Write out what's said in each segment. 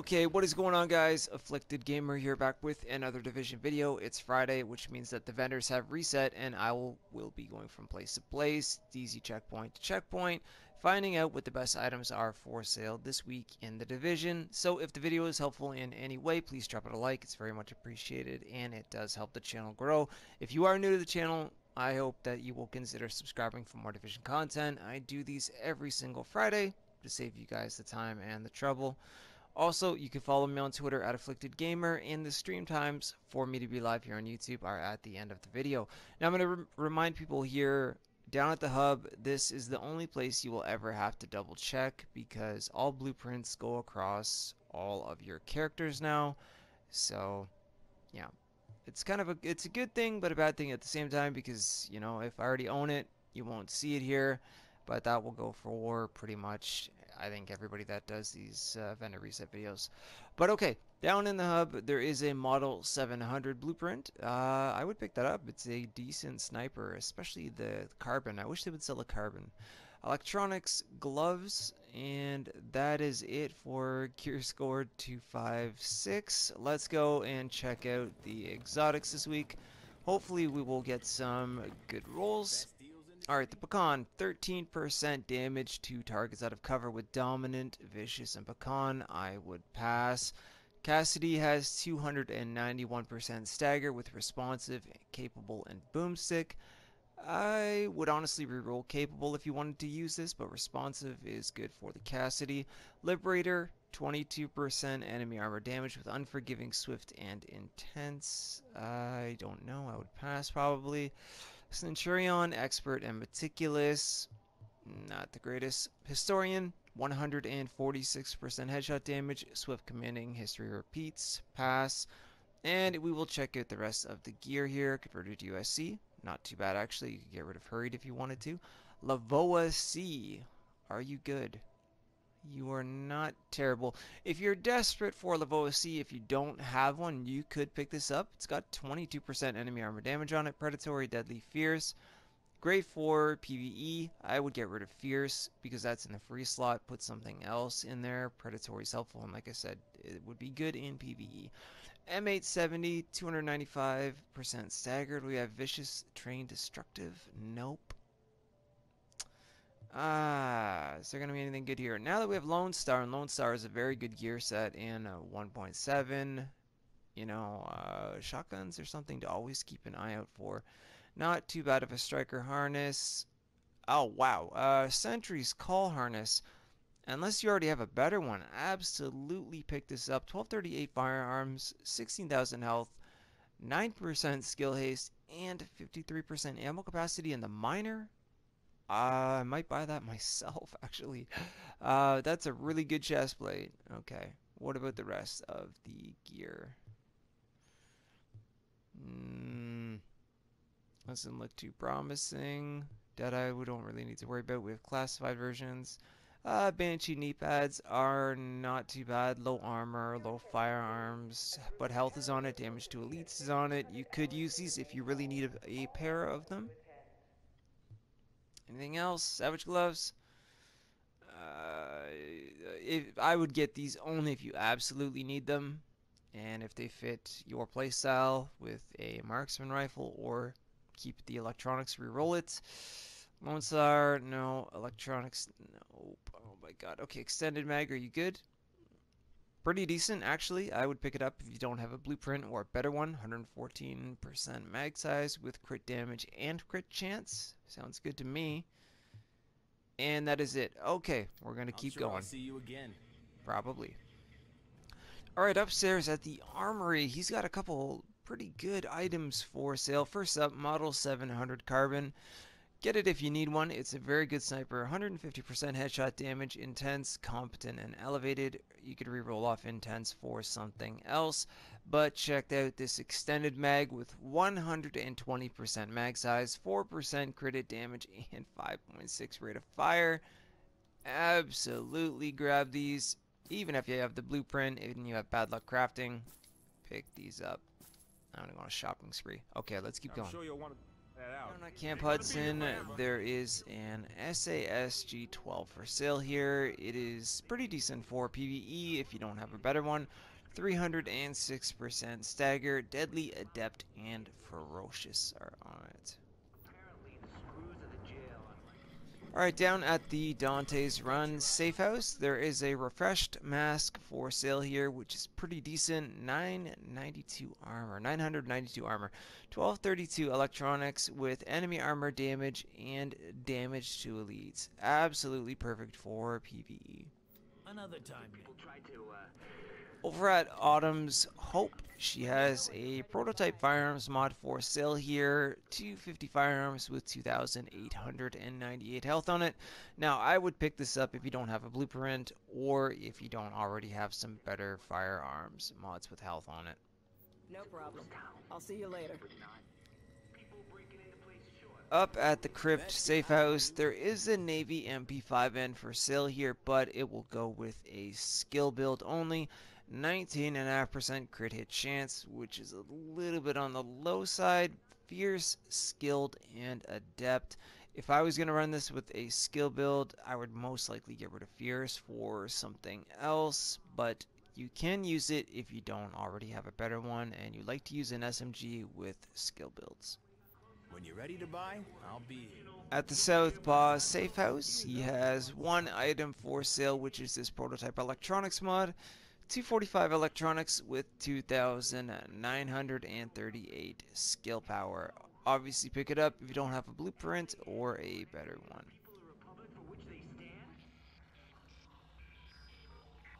Okay, what is going on, guys? Afflicted Gamer here, back with another Division video. It's Friday, which means that the vendors have reset, and I will be going from place to place, easy checkpoint to checkpoint, finding out what the best items are for sale this week in the Division. So if the video is helpful in any way, please drop it a like. It's very much appreciated, and it does help the channel grow. If you are new to the channel, I hope that you will consider subscribing for more Division content. I do these every single Friday to save you guys the time and the trouble. Also, you can follow me on Twitter at Afflicted Gamer, and the stream times for me to be live here on YouTube are at the end of the video. Now, I'm going to remind people here down at the hub, this is the only place you will ever have to double check because all blueprints go across all of your characters now. So, yeah, it's kind of it's a good thing, but a bad thing at the same time because, you know, if I already own it, you won't see it here. But that will go for pretty much, I think, everybody that does these vendor reset videos. But okay, down in the hub, there is a Model 700 Blueprint. I would pick that up. It's a decent sniper, especially the Carbon. I wish they would sell a Carbon. Electronics, gloves, and that is it for gear score 256. Let's go and check out the exotics this week. Hopefully we will get some good rolls. Alright, the Pecan, 13% damage to targets out of cover with Dominant, Vicious, and Pecan. I would pass. Cassidy has 291% stagger with Responsive, Capable, and Boomstick. I would honestly reroll Capable if you wanted to use this, but Responsive is good for the Cassidy. Liberator, 22% enemy armor damage with Unforgiving, Swift, and Intense. I don't know, I would pass probably. Centurion, Expert, and Meticulous, not the greatest. Historian, 146% headshot damage. Swift Commanding, History Repeats, pass. And we will check out the rest of the gear here. Converted to USC, not too bad actually. You could get rid of Hurried if you wanted to. LVOA-C, are you good? You are not terrible. If you're desperate for LVOA-C, if you don't have one, you could pick this up. It's got 22% enemy armor damage on it. Predatory, Deadly, Fierce. Great for PvE. I would get rid of Fierce because that's in the free slot. Put something else in there. Predatory is helpful, and like I said, it would be good in PvE. M870, 295% staggered. We have Vicious, Trained, Destructive. Nope. Is there going to be anything good here? Now that we have Lone Star, and Lone Star is a very good gear set in 1.7, you know, shotguns are something to always keep an eye out for. Not too bad of a striker harness. Oh, wow. Sentry's call harness. Unless you already have a better one, absolutely pick this up. 1238 firearms, 16,000 health, 9% skill haste, and 53% ammo capacity in the minor. I might buy that myself, actually. That's a really good chest plate. Okay, what about the rest of the gear? Doesn't look too promising. Deadeye we don't really need to worry about. We have classified versions. Banshee knee pads are not too bad. Low armor, low firearms, but health is on it. Damage to elites is on it. You could use these if you really need a pair of them. Anything else? Savage gloves. If I would get these only if you absolutely need them, and if they fit your playstyle with a marksman rifle, or keep the electronics, reroll it. Lone Star, no. Electronics, nope. Oh my god. Okay, extended mag, are you good? Pretty decent, actually. I would pick it up if you don't have a blueprint or a better one. 114% mag size with crit damage and crit chance. Sounds good to me. And that is it. Okay, we're gonna keep going. I'll see you again. Probably. Alright, upstairs at the armory, he's got a couple pretty good items for sale. First up, Model 700 Carbon. Get it if you need one. It's a very good sniper. 150% headshot damage, intense, competent, and elevated. You could re-roll off intense for something else. But check out this extended mag with 120% mag size, 4% crit damage, and 5.6 rate of fire. Absolutely grab these. Even if you have the blueprint and you have bad luck crafting, pick these up. I'm gonna go on a shopping spree. Okay, let's keep going. I'm sure you'll want to Down at Camp Hudson, there is an SASG 12 for sale here. It is pretty decent for PvE if you don't have a better one. 306% stagger, deadly, adept, and ferocious are on it. Alright, down at the Dante's Run safe house, there is a refreshed mask for sale here, which is pretty decent. 992 armor, 992 armor, 1232 electronics with enemy armor damage and damage to elites. Absolutely perfect for PvE. Another time. People try to, Over at Autumn's Hope, she has a prototype firearms mod for sale here. 250 firearms with 2,898 health on it. Now, I would pick this up if you don't have a blueprint or if you don't already have some better firearms mods with health on it. No problem. I'll see you later. Up at the Crypt safe house, there is a Navy MP5 N for sale here, but it will go with a skill build only. 19.5% crit hit chance, which is a little bit on the low side. Fierce, skilled, and adept. If I was going to run this with a skill build, I would most likely get rid of Fierce for something else, but you can use it if you don't already have a better one and you like to use an SMG with skill builds. When you're ready to buy, I'll be here. At the Southpaw safe house, he has one item for sale, which is this prototype electronics mod. 245 electronics with 2,938 skill power. Obviously pick it up if you don't have a blueprint or a better one.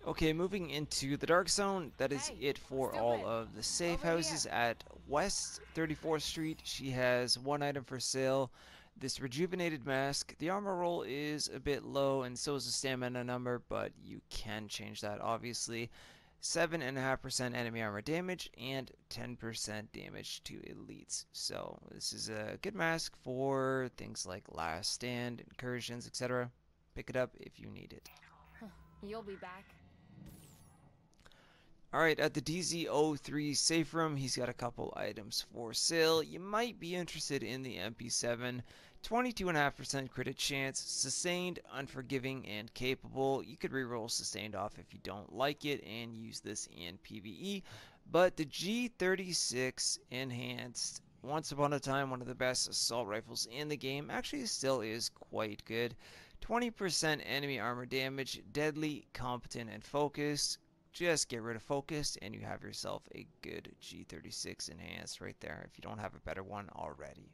Okay, moving into the Dark Zone, that is it for all of the safe houses. At West 34th Street, she has one item for sale, this Rejuvenated mask. The armor roll is a bit low, and so is the stamina number, but you can change that, obviously. 7.5% enemy armor damage, and 10% damage to elites. So, this is a good mask for things like Last Stand, incursions, etc. Pick it up if you need it. You'll be back. Alright, at the DZ03 safe room, he's got a couple items for sale. You might be interested in the MP7. 22.5% crit chance, sustained, unforgiving, and capable. You could reroll sustained off if you don't like it and use this in PvE. But the G36 enhanced, once upon a time one of the best assault rifles in the game, actually still is quite good. 20% enemy armor damage, deadly, competent, and focused. Just get rid of focused and you have yourself a good G36 enhanced right there if you don't have a better one already.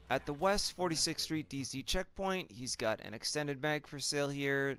At the West 46th Street DC checkpoint, he's got an extended mag for sale here.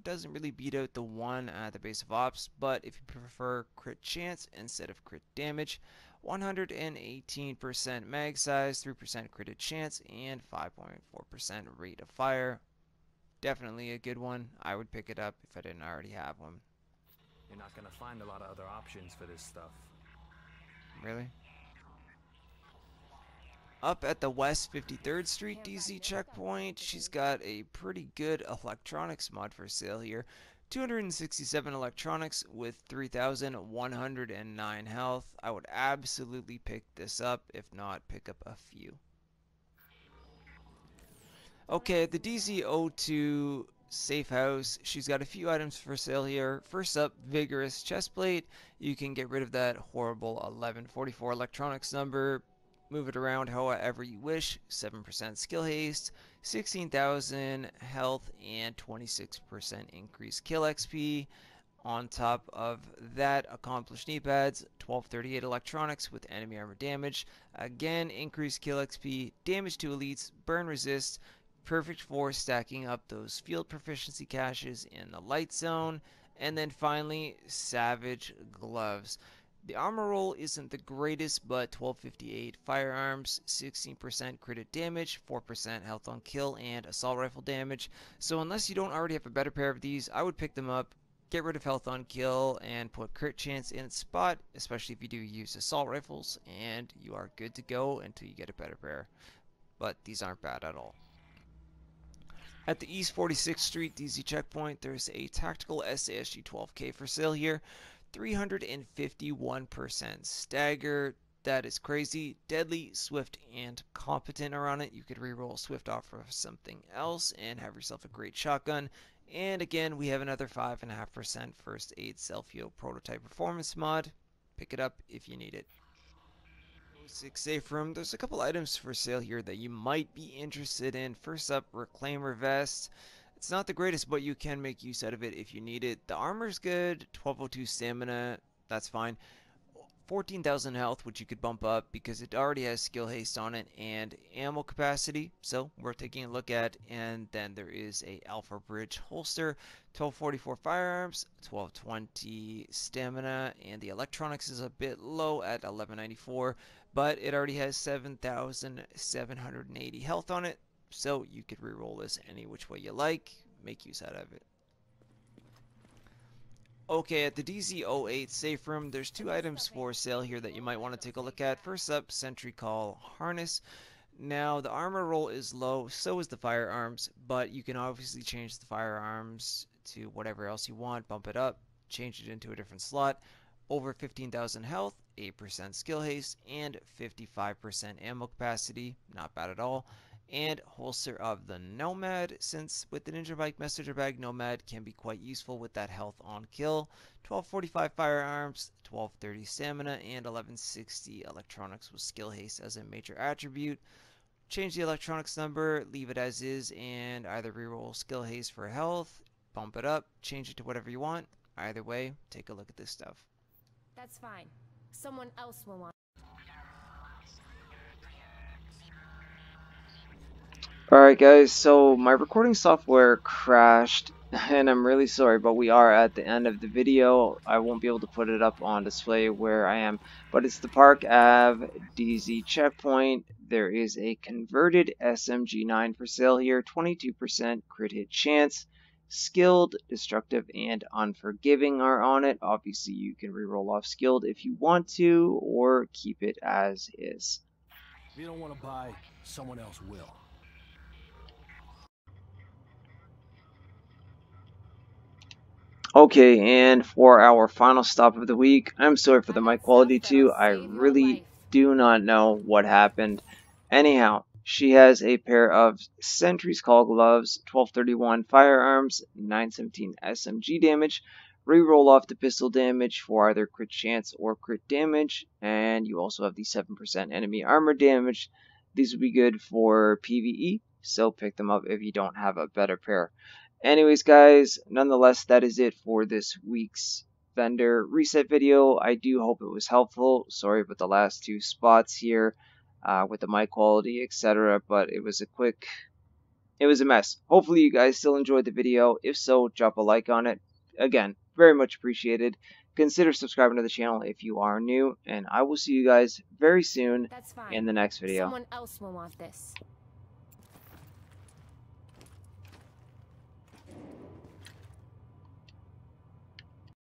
Doesn't really beat out the one at the base of ops, but if you prefer crit chance instead of crit damage, 118% mag size, 3% crit chance, and 5.4% rate of fire. Definitely a good one. I would pick it up if I didn't already have one. You're not gonna find a lot of other options for this stuff. Really? Up at the West 53rd Street DZ checkpoint, she's got a pretty good electronics mod for sale here. 267 electronics with 3,109 health. I would absolutely pick this up, if not pick up a few. Okay, the DZ02 safe house, she's got a few items for sale here. First up, Vigorous chestplate. You can get rid of that horrible 1144 electronics number. Move it around however you wish. 7% skill haste, 16,000 health, and 26% increased kill XP. On top of that, accomplished knee pads, 1238 electronics with enemy armor damage. Again, increased kill XP, damage to elites, burn resist. Perfect for stacking up those field proficiency caches in the light zone. And then finally, Savage gloves. The armor roll isn't the greatest, but 1258 firearms, 16% crit damage, 4% health on kill, and assault rifle damage. So unless you don't already have a better pair of these, I would pick them up, get rid of health on kill, and put crit chance in its spot, especially if you do use assault rifles, and you are good to go until you get a better pair. But these aren't bad at all. At the East 46th Street DZ checkpoint, there's a tactical SASG 12K for sale here. 351%. Stagger, that is crazy. Deadly, swift, and competent are on it. You could reroll swift off of something else and have yourself a great shotgun. And again, we have another 5.5% first aid self-heal prototype performance mod. Pick it up if you need it. 6 safe room. There's a couple items for sale here that you might be interested in. First up, Reclaimer Vest. It's not the greatest, but you can make use out of it if you need it. The armor's good. 1202 stamina. That's fine. 14,000 health, which you could bump up because it already has skill haste on it, and ammo capacity, so worth taking a look at. And then there is a AlphaBridge holster, 1244 firearms, 1220 stamina, and the electronics is a bit low at 1194, but it already has 7,780 health on it, so you could reroll this any which way you like, make use out of it. Okay, at the DZ08 safe room, there's two items for sale here that you might want to take a look at. First up, Sentry Call Harness. Now, the armor roll is low, so is the firearms, but you can obviously change the firearms to whatever else you want, bump it up, change it into a different slot. Over 15,000 health, 8% skill haste, and 55% ammo capacity. Not bad at all. And holster of the Nomad, since with the Ninja Bike messenger bag, Nomad can be quite useful with that health on kill. 1245 firearms, 1230 stamina, and 1160 electronics with skill haste as a major attribute. Change the electronics number, leave it as is, and either reroll skill haste for health, bump it up, change it to whatever you want. Either way, take a look at this stuff. That's fine. Someone else will want. Alright guys, so my recording software crashed, and I'm really sorry, but we are at the end of the video. I won't be able to put it up on display where I am, but it's the Park Ave DZ checkpoint. There is a converted SMG9 for sale here, 22% crit hit chance. Skilled, Destructive, and Unforgiving are on it. Obviously, you can reroll off Skilled if you want to, or keep it as is. If you don't want to buy, someone else will. Okay, and for our final stop of the week, I'm sorry for the mic quality too. I really do not know what happened. Anyhow, she has a pair of Sentry's Call gloves, 1231 firearms, 917 SMG damage, reroll off the pistol damage for either crit chance or crit damage, and you also have the 7% enemy armor damage. These would be good for PvE, so pick them up if you don't have a better pair. Anyways guys, nonetheless, that is it for this week's vendor reset video. I do hope it was helpful. Sorry about the last two spots here with the mic quality, etc. But it was a mess. Hopefully you guys still enjoyed the video. If so, drop a like on it. Again, very much appreciated. Consider subscribing to the channel if you are new, and I will see you guys very soon in the next video. Someone else will want this.